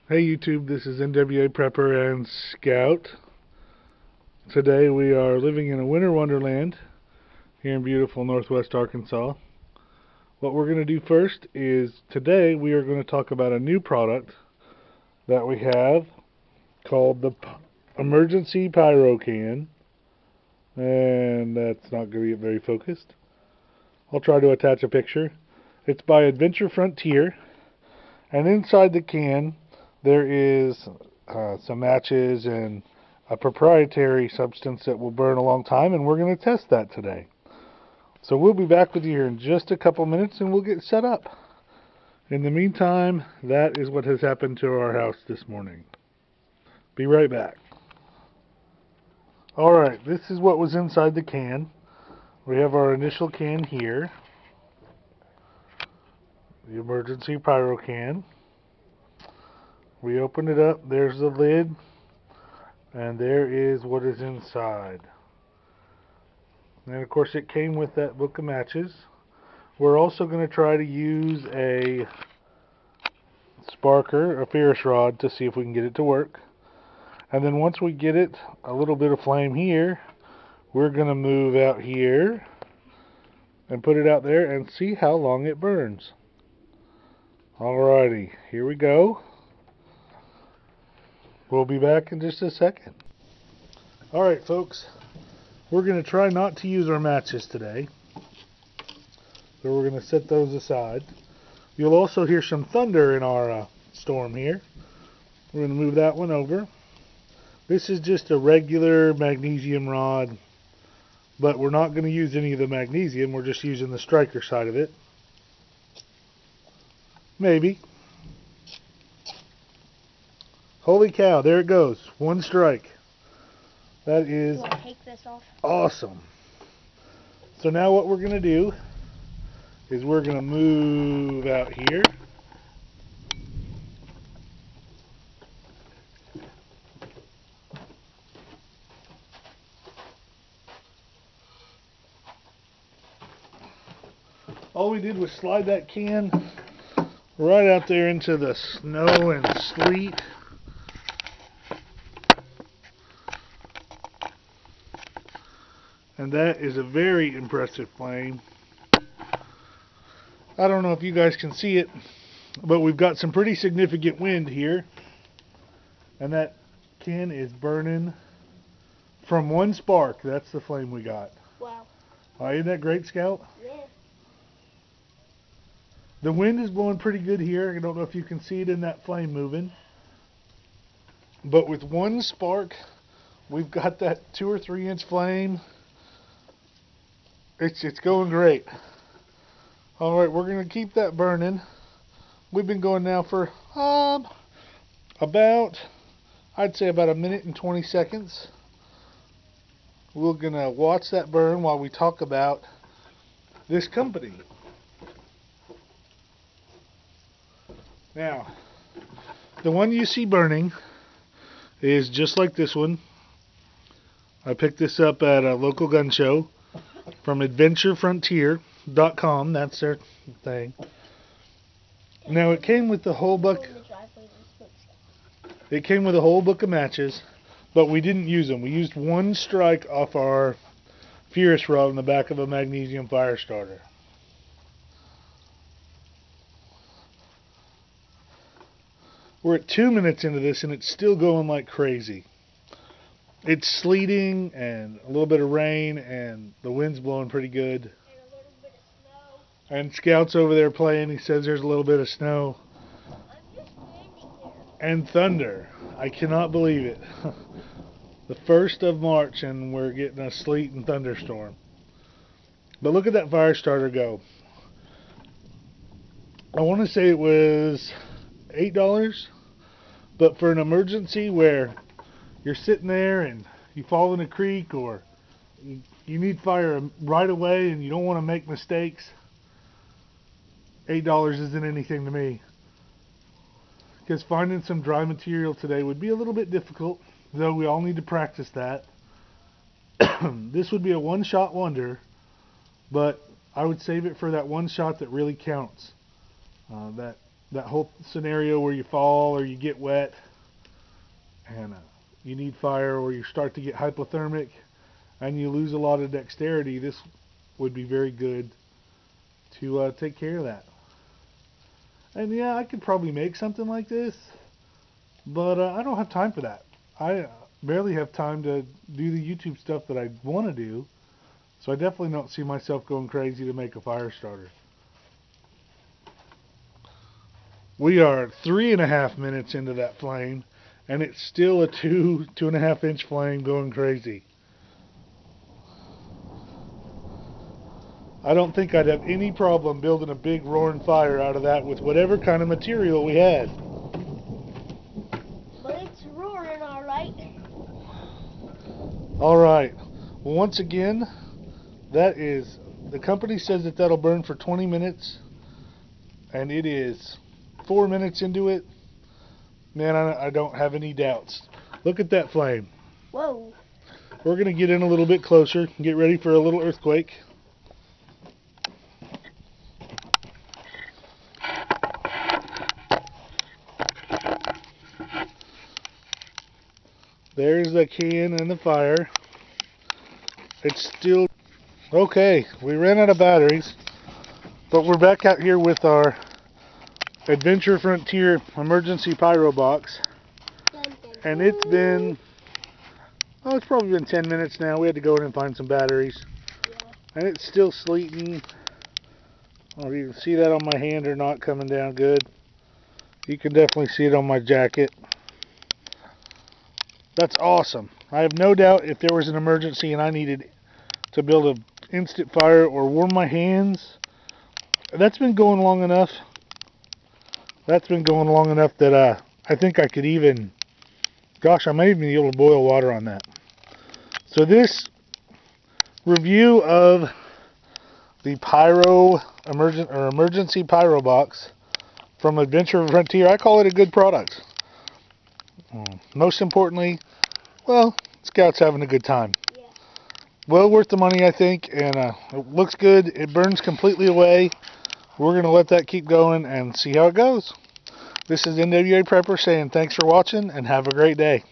Hey YouTube, this is NWA Prepper and Scout. Today we are living in a winter wonderland here in beautiful northwest Arkansas. What we're going to do first is today we are going to talk about a new product that we have called the Emergency Pyro Can. And that's not going to get very focused. I'll try to attach a picture. It's by Adventure Frontier, and inside the can there is some matches and a proprietary substance that will burn a long time, and we're going to test that today. So we'll be back with you here in just a couple minutes and we'll get set up. In the meantime, that is what has happened to our house this morning. Be right back. Alright, this is what was inside the can. We have our initial can here, the emergency pyro can. We open it up, there's the lid, and there is what is inside. And of course it came with that book of matches. We're also going to try to use a sparker, a ferris rod, to see if we can get it to work. And then once we get it, a little bit of flame here, we're going to move out here and put it out there and see how long it burns. Alrighty, here we go. We'll be back in just a second. Alright folks, we're going to try not to use our matches today. So we're going to set those aside. You'll also hear some thunder in our storm here. We're going to move that one over. This is just a regular magnesium rod, but we're not going to use any of the magnesium. We're just using the striker side of it. Maybe. Holy cow, there it goes. One strike. That is you want to take this off? Awesome. So now what we're going to do is we're going to move out here. All we did was slide that can right out there into the snow and sleet. And that is a very impressive flame. I don't know if you guys can see it, but we've got some pretty significant wind here. And that can is burning from one spark. That's the flame we got. Wow. Isn't that great, Scout? Yeah. The wind is blowing pretty good here. I don't know if you can see it in that flame moving. But with one spark, we've got that 2 or 3 inch flame. It's going great. Alright, we're going to keep that burning. We've been going now for I'd say about 1 minute and 20 seconds. We're going to watch that burn while we talk about this company. Now, the one you see burning is just like this one. I picked this up at a local gun show from adventurefrontier.com. That's their thing. Now it came with the whole book. It came with a whole book of matches, but we didn't use them. We used one strike off our ferris rod in the back of a magnesium fire starter. We're at 2 minutes into this and it's still going like crazy. It's sleeting and a little bit of rain and the wind's blowing pretty good. And a little bit of snow. And Scout's over there playing. He says there's a little bit of snow. I'm just standing there. And thunder. I cannot believe it. The 1st of March and we're getting a sleet and thunderstorm. But look at that fire starter go. I want to say it was $8, but for an emergency where you're sitting there and you fall in a creek or you need fire right away and you don't want to make mistakes, $8 isn't anything to me. Because finding some dry material today would be a little bit difficult, though we all need to practice that. This would be a one-shot wonder, but I would save it for that one shot that really counts. That that whole scenario where you fall or you get wet and you need fire, or you start to get hypothermic and you lose a lot of dexterity, this would be very good to take care of that. And yeah, I could probably make something like this, but I don't have time for that. I barely have time to do the YouTube stuff that I want to do, so I definitely don't see myself going crazy to make a fire starter. We are 3.5 minutes into that flame, and it's still a 2.5 inch flame going crazy. I don't think I'd have any problem building a big roaring fire out of that with whatever kind of material we had. But it's roaring alright. Alright, well, once again, the company says that that'll burn for 20 minutes, and it is 4 minutes into it. Man, I don't have any doubts. Look at that flame. Whoa. We're going to get in a little bit closer and get ready for a little earthquake. There's the can and the fire. It's still... Okay, we ran out of batteries, but we're back out here with our Adventure Frontier emergency pyro box. And it's been... Oh, it's probably been 10 minutes now. We had to go in and find some batteries. Yeah. And it's still sleeting. I don't know if you can see that on my hand or not, coming down good. You can definitely see it on my jacket. That's awesome. I have no doubt if there was an emergency and I needed to build an instant fire or warm my hands, that's been going long enough. That's been going long enough that I think I could even... Gosh, I might even be able to boil water on that. So this review of the Pyro emergency Pyro box from Adventure Frontier, I call it a good product. Most importantly, well, Scout's having a good time. Yeah. Well worth the money, I think, and it looks good. It burns completely away. We're going to let that keep going and see how it goes. This is NWA Prepper saying thanks for watching and have a great day.